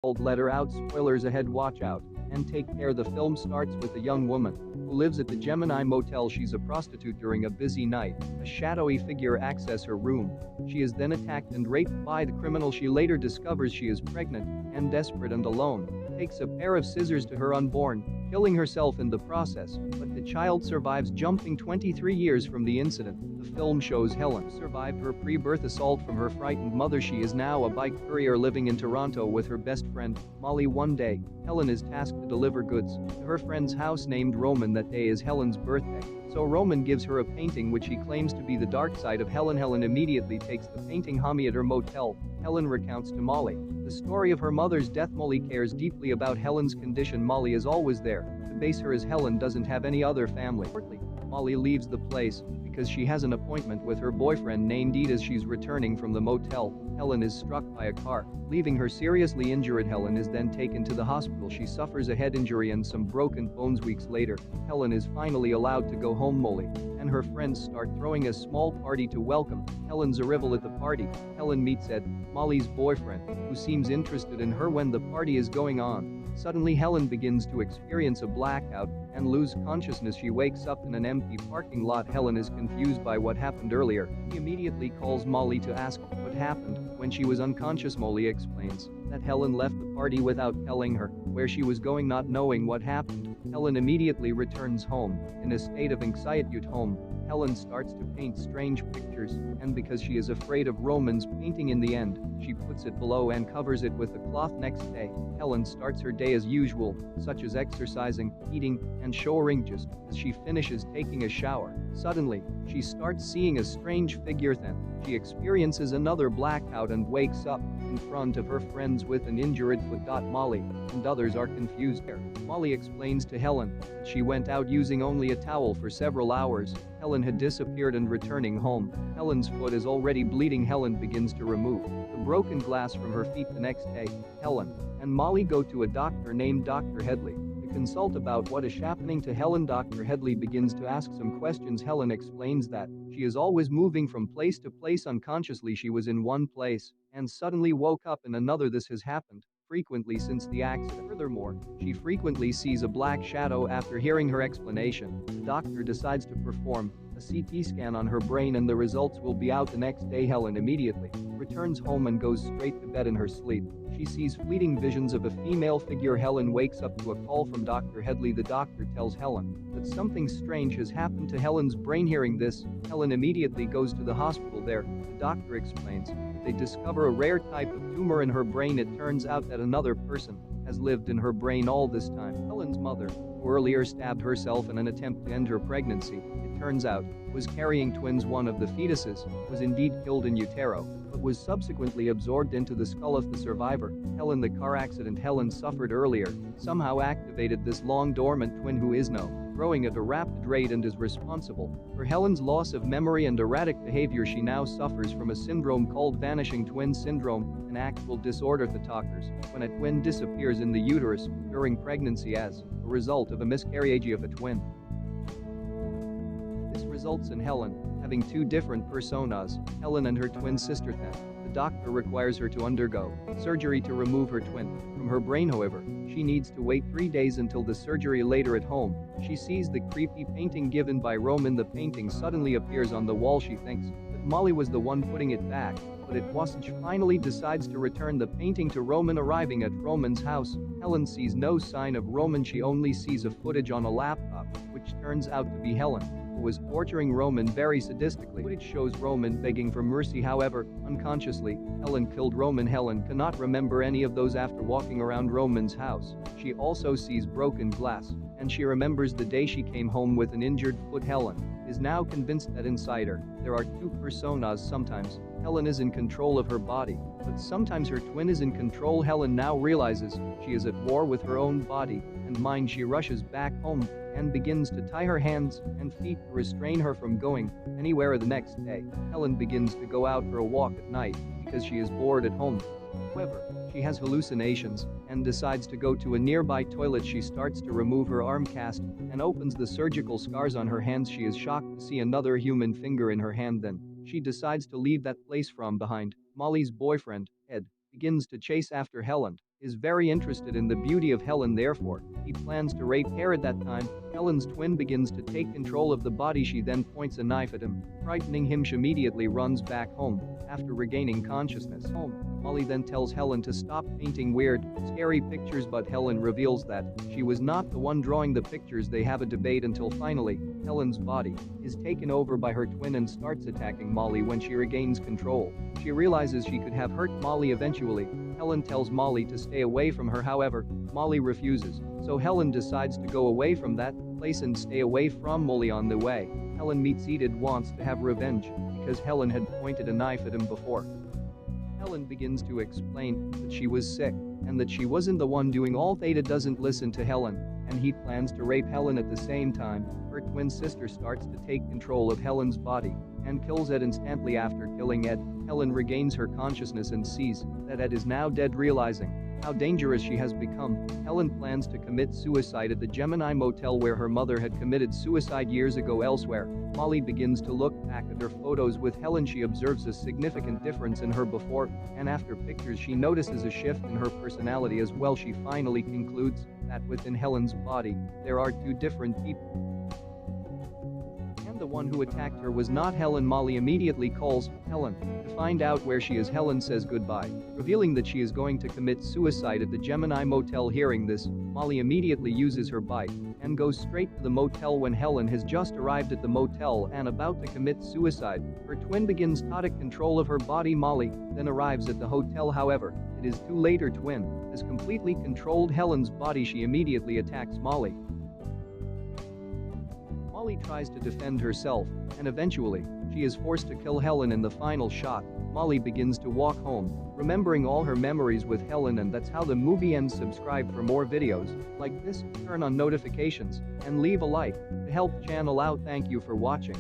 Bold letter out, spoilers ahead, watch out. And take care. The film starts with a young woman who lives at the Gemini Motel. She's a prostitute during a busy night. A shadowy figure accesses her room. She is then attacked and raped by the criminal. She later discovers she is pregnant and desperate and alone. Takes a pair of scissors to her unborn, killing herself in the process, but the child survives, jumping 23 years from the incident. The film shows Helen survived her pre-birth assault from her frightened mother. She is now a bike courier living in Toronto with her best friend, Molly. One day, Helen is tasked to deliver goods to her friend's house named Roman. That day is Helen's birthday, so Roman gives her a painting which he claims to be the dark side of Helen. Helen immediately takes the painting home at her motel. Helen recounts to Molly the story of her mother's death. Molly cares deeply about Helen's condition. Molly is always there to base her as Helen doesn't have any other family. Molly leaves the place because she has an appointment with her boyfriend named Ed. As she's returning from the motel, Helen is struck by a car, leaving her seriously injured. Helen is then taken to the hospital. She suffers a head injury and some broken bones. Weeks later, Helen is finally allowed to go home. Molly and her friends start throwing a small party to welcome Helen's arrival. At the party, Helen meets Ed, Molly's boyfriend, who seems interested in her. When the party is going on, suddenly Helen begins to experience a blackout and lose consciousness. She wakes up in an empty parking lot. Helen is confused by what happened earlier. He immediately calls Molly to ask what happened when she was unconscious. Molly explains that Helen left the party without telling her where she was going. Not knowing what happened, Helen immediately returns home. In a state of anxiety at home, Helen starts to paint strange pictures, and because she is afraid of Roman's painting in the end, she puts it below and covers it with a cloth. Next day, Helen starts her day as usual, such as exercising, eating, and showering. Just as she finishes taking a shower, suddenly, she starts seeing a strange figure. Then, she experiences another blackout and wakes up in front of her friends with an injured foot. Molly and others are confused. Molly explains to Helen that she went out using only a towel for several hours. Helen had disappeared, and returning home, Helen's foot is already bleeding. Helen begins to remove the broken glass from her feet. The next day, Helen and Molly go to a doctor named Dr. Headley to consult about what is happening to Helen. Dr. Headley begins to ask some questions. Helen explains that she is always moving from place to place unconsciously. She was in one place and suddenly woke up in another. This has happened frequently since the accident. Furthermore, she frequently sees a black shadow. After hearing her explanation, the doctor decides to perform a CT scan on her brain, and the results will be out the next day. Helen immediately returns home and goes straight to bed. In her sleep, she sees fleeting visions of a female figure. Helen wakes up to a call from Dr. Headley. The doctor tells Helen that something strange has happened to Helen's brain. Hearing this, Helen immediately goes to the hospital. There, the doctor explains that they discover a rare type of tumor in her brain. It turns out that another person has lived in her brain all this time. Helen's mother, who earlier stabbed herself in an attempt to end her pregnancy, it turns out, was carrying twins. One of the fetuses was indeed killed in utero, but was subsequently absorbed into the skull of the survivor. Helen. The car accident Helen suffered earlier somehow activated this long dormant twin who is now growing at a rapid rate and is responsible for Helen's loss of memory and erratic behavior. She now suffers from a syndrome called vanishing twin syndrome, an actual disorder that occurs when a twin disappears in the uterus during pregnancy as a result of a miscarriage of a twin. This results in Helen having two different personas, Helen and her twin sister. Then, the doctor requires her to undergo surgery to remove her twin from her brain. However, she needs to wait 3 days until the surgery. Later at home, she sees the creepy painting given by Roman. The painting suddenly appears on the wall. She thinks that Molly was the one putting it back, but it wasn't. She finally decides to return the painting to Roman. Arriving at Roman's house, Helen sees no sign of Roman. She only sees a footage on a laptop, which turns out to be Helen, who was torturing Roman very sadistically. Footage shows Roman begging for mercy. However, unconsciously, Helen killed Roman. Helen cannot remember any of those. After walking around Roman's house, she also sees broken glass, and she remembers the day she came home with an injured foot. Helen is now convinced that inside her, there are two personas. Sometimes, Helen is in control of her body, but sometimes her twin is in control. Helen now realizes she is at war with her own body and mind. She rushes back home and begins to tie her hands and feet to restrain her from going anywhere. The next day, Helen begins to go out for a walk at night because she is bored at home. However, she has hallucinations and decides to go to a nearby toilet. She starts to remove her arm cast and opens the surgical scars on her hands. She is shocked to see another human finger in her hand. Then, she decides to leave that place from behind. Molly's boyfriend, Ed, begins to chase after Helen is very interested in the beauty of Helen, therefore, he plans to rape her. At that time, Helen's twin begins to take control of the body. She then points a knife at him, frightening him. She immediately runs back home. After regaining consciousness, Molly then tells Helen to stop painting weird, scary pictures, but Helen reveals that she was not the one drawing the pictures. They have a debate until finally, Helen's body is taken over by her twin and starts attacking Molly. When she regains control, she realizes she could have hurt Molly eventually. Helen tells Molly to stay away from her, however, Molly refuses, so Helen decides to go away from that place and stay away from Molly. On the way, Helen meets Edith, wants to have revenge because Helen had pointed a knife at him before. Helen begins to explain that she was sick and that she wasn't the one doing all. Theta doesn't listen to Helen, and he plans to rape Helen. At the same time, her twin sister starts to take control of Helen's body and kills Ed instantly. After killing Ed, Helen regains her consciousness and sees that Ed is now dead. Realizing how dangerous she has become, Helen plans to commit suicide at the Gemini Motel where her mother had committed suicide years ago. Elsewhere, Molly begins to look back at her photos with Helen. She observes a significant difference in her before and after pictures. She notices a shift in her personality as well. She finally concludes that within Helen's body, there are two different people. The one who attacked her was not Helen. Molly immediately calls Helen to find out where she is. Helen says goodbye, revealing that she is going to commit suicide at the Gemini Motel. Hearing this, Molly immediately uses her bike and goes straight to the motel. When Helen has just arrived at the motel and about to commit suicide, her twin begins to take control of her body. Molly then arrives at the hotel, however, it is too late. Her twin has completely controlled Helen's body. She immediately attacks Molly. Molly tries to defend herself, and eventually, she is forced to kill Helen. In the final shot, Molly begins to walk home, remembering all her memories with Helen, and that's how the movie ends. Subscribe for more videos like this, turn on notifications, and leave a like to help channel out. Thank you for watching.